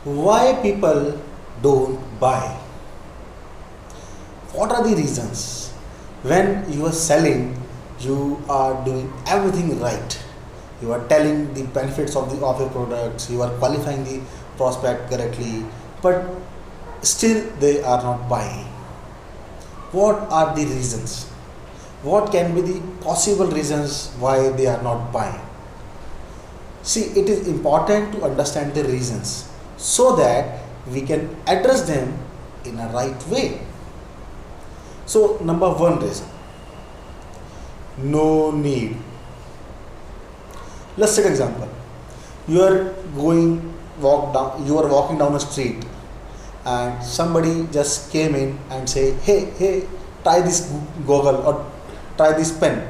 Why people don't buy? What are the reasons? When you are selling, you are doing everything right. You are telling the benefits of your products, you are qualifying the prospect correctly, but still they are not buying. What are the reasons? What can be the possible reasons why they are not buying? See, it is important to understand the reasons so that we can address them in a right way. So, number one reason, no need. Let's take an example. You are you are walking down a street, and somebody just came in and say, hey, try this goggle or try this pen.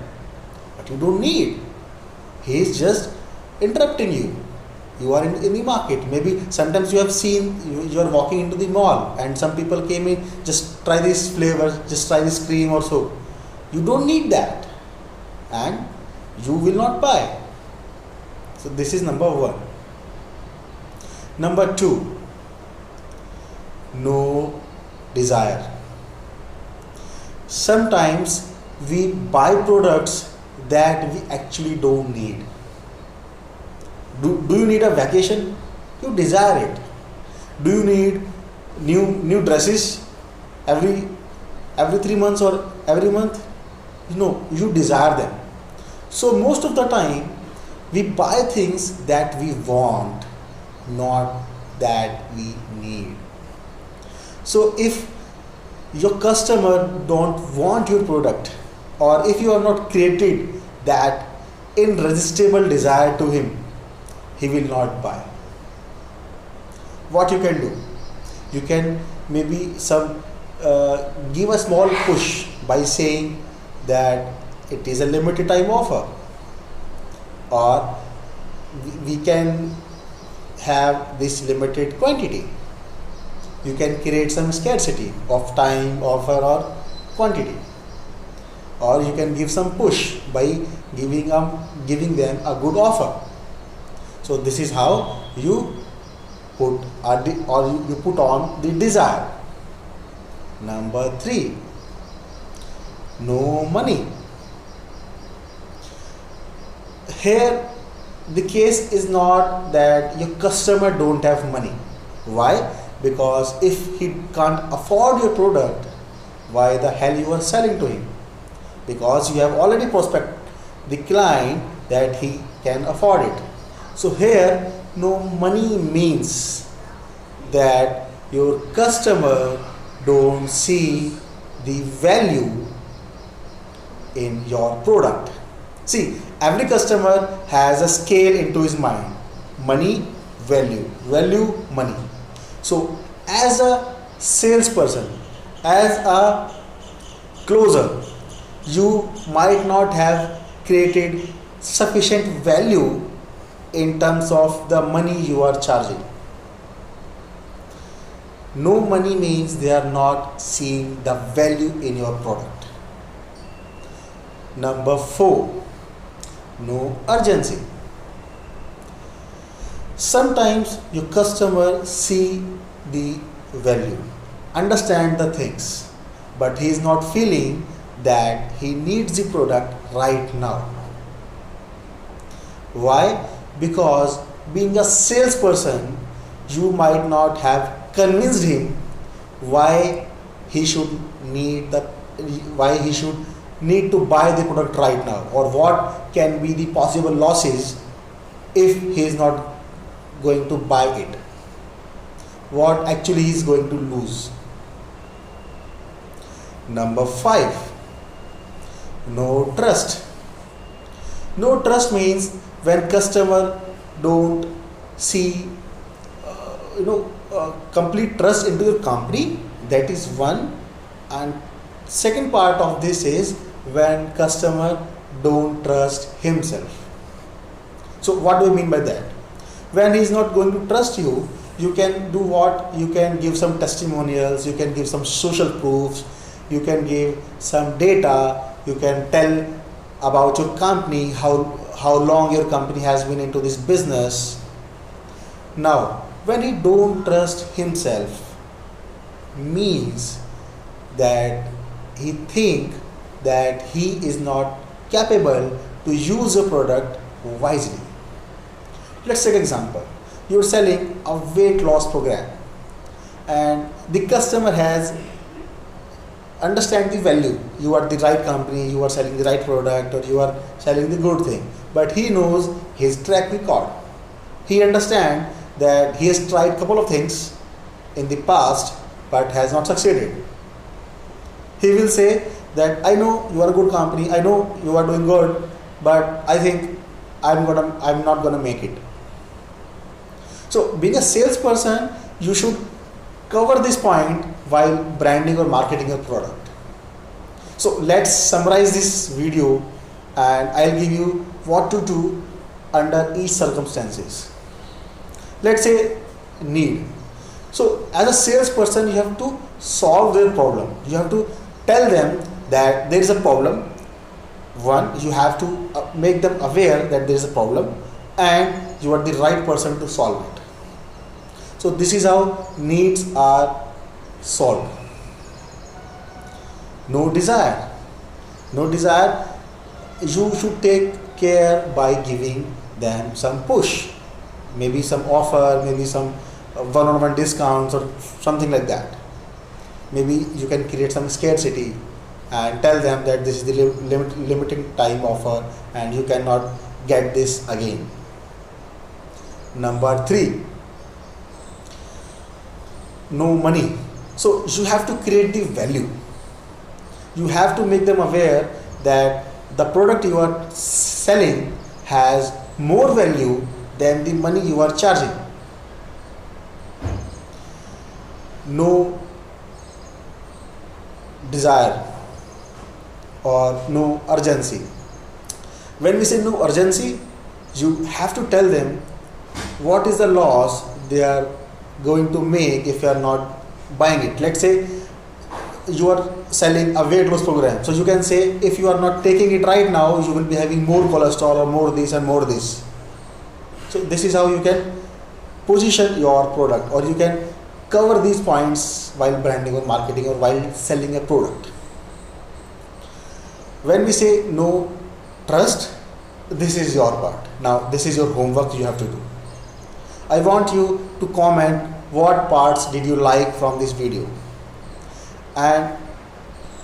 But you don't need. He is just interrupting you. You are in the market. Maybe sometimes you have seen, you are walking into the mall and some people came in, just try this flavor, just try this cream or so. You don't need that and you will not buy. So this is number one. Number two, no desire. Sometimes we buy products that we actually don't need. Do you need a vacation? You desire it. Do you need new dresses every 3 months or every month? No, you desire them. So most of the time we buy things that we want, not that we need. So if your customer don't want your product, or if you are not created that irresistible desire to him, he will not buy. What you can do? You can maybe give a small push by saying that it is a limited time offer, or we can have this limited quantity. You can create some scarcity of time, offer or quantity, or you can give some push by giving them a good offer. So this is how you put you put on the desire. Number three, no money. Here the case is not that your customer don't have money. Why? Because if he can't afford your product, why the hell you are selling to him? Because you have already prospect the client that he can afford it. So here no money means that your customer don't see the value in your product. See, every customer has a scale into his mind. Money, value, money. So as a salesperson, as a closer, you might not have created sufficient value in terms of the money you are charging. No money means they are not seeing the value in your product. Number four, no urgency. Sometimes your customer see the value, understand the things, but he is not feeling that he needs the product right now. Why? Because being a salesperson, you might not have convinced him why he should need to buy the product right now, or what can be the possible losses if he is not going to buy it, what actually he is going to lose. Number five, no trust. No trust means when customer don't see complete trust into your company. That is one. And second part of this is when customer don't trust himself. So what do you mean by that? When he is not going to trust you, you can do what? You can give some testimonials, you can give some social proofs, you can give some data, you can tell about your company, how long your company has been into this business. Now, When he don't trust himself, means that he think that he is not capable to use a product wisely. Let's take an example. You're selling a weight loss program and the customer has understand the value. You are the right company, you are selling the right product, or you are selling the good thing. But he knows his track record. He understands that he has tried couple of things in the past but has not succeeded. He will say that I know you are a good company, I know you are doing good, but I think I'm not gonna make it. So being a salesperson, you should cover this point while branding or marketing your product. So let's summarize this video and I'll give you what to do under each circumstances. Let's say need. So as a salesperson, you have to solve their problem. You have to tell them that there is a problem. One, you have to make them aware that there is a problem and you are the right person to solve it. So this is how needs are solved. No desire. No desire, you should take care by giving them some push. Maybe some offer, maybe some one-on-one discounts or something like that. Maybe you can create some scarcity and tell them that this is the limiting time offer and you cannot get this again. Number 3, no money. So you have to create the value. You have to make them aware that the product you are selling has more value than the money you are charging. No desire or no urgency. When we say no urgency, you have to tell them what is the loss they are going to make if you are not buying it. Let's say you are selling a weight loss program. So you can say if you are not taking it right now, you will be having more cholesterol or more this and more this. So this is how you can position your product, or you can cover these points while branding or marketing or while selling a product. When we say no trust, this is your part. Now this is your homework you have to do. I want you to comment what parts did you like from this video. And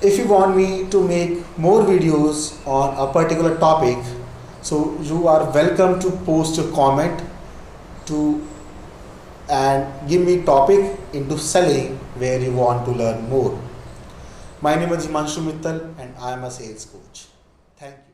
if you want me to make more videos on a particular topic, so you are welcome to post a comment and give me topic into selling where you want to learn more. My name is Himanshu Mittal and I am a sales coach. Thank you.